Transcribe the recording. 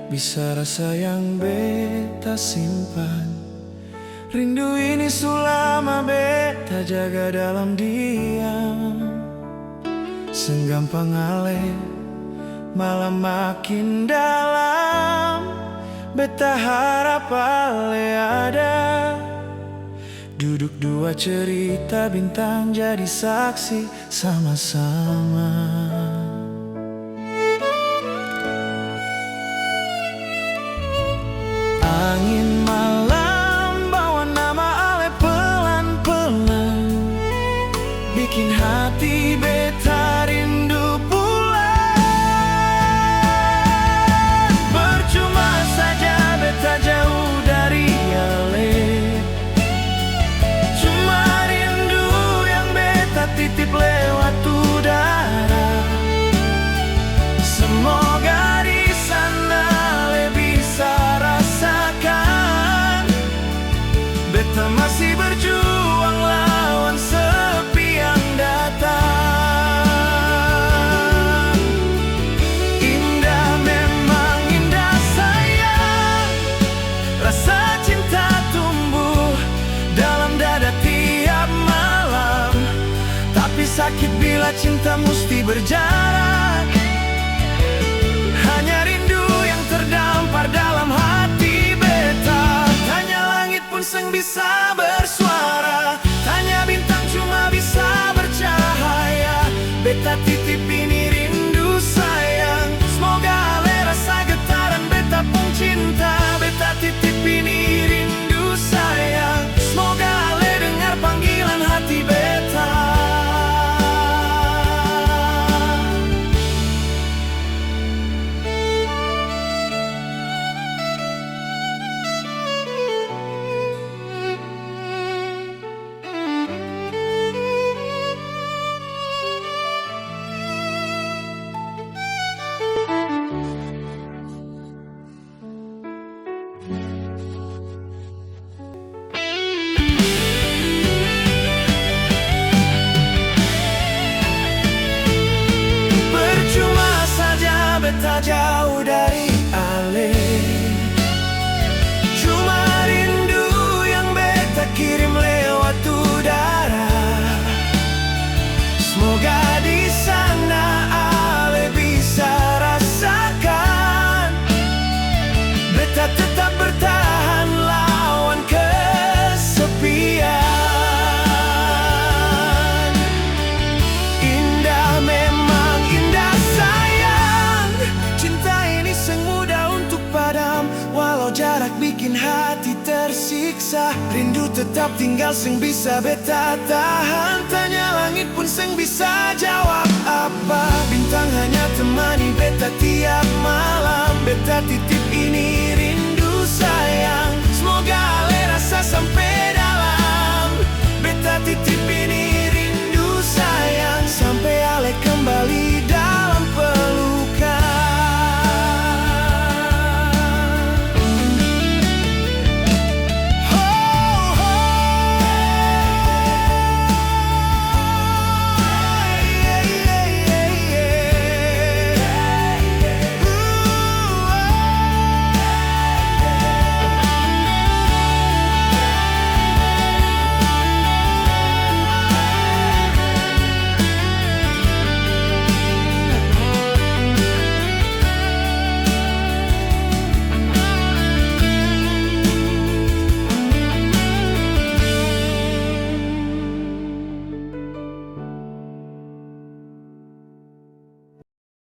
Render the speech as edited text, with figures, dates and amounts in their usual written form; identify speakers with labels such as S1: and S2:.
S1: bisa rasa yang beta simpan. Rindu ini sulama beta jaga dalam diam. Senggampang ale malam makin dalam. Beta harap ale ada. Duduk dua cerita bintang jadi saksi sama-sama. Angin malam bawa nama ale pelan-pelan, bikin hati beta rindu pulang. Percuma saja beta jauh dari ale, cuma rindu yang beta titip lewat udara. Semoga di sana ale bisa rasakan beta masih berjuang lawan sepi yang datang. Indah memang indah sayang, rasa cinta tumbuh dalam dada tiap malam. Tapi sakit bila cinta mesti berjarak. Hanya rindu yang terdampar dalam hati beta. Tanya langit pun seng bisa bersuara, tanya bintang cuma bisa bercahaya. Beta titip ini rindu sayang, semoga ale rasa getaran beta pun cinta. Beta titip ini rindu sayang, semoga ale dengar panggilan hati beta. Beta jauh dari ale, cuma rindu yang beta kirim lewat udara. Semoga di sana ale bisa rasakan beta tetap bertahan lawan kesepian. Indah memang indah sayang, cinta ini seng mudah untuk padam. Walau jarak bikin hati tersiksa, rindu tetap tinggal seng bisa beta tahan. Tanya langit pun seng bisa jawab apa, bintang hanya temani beta tiap malam. Beta titip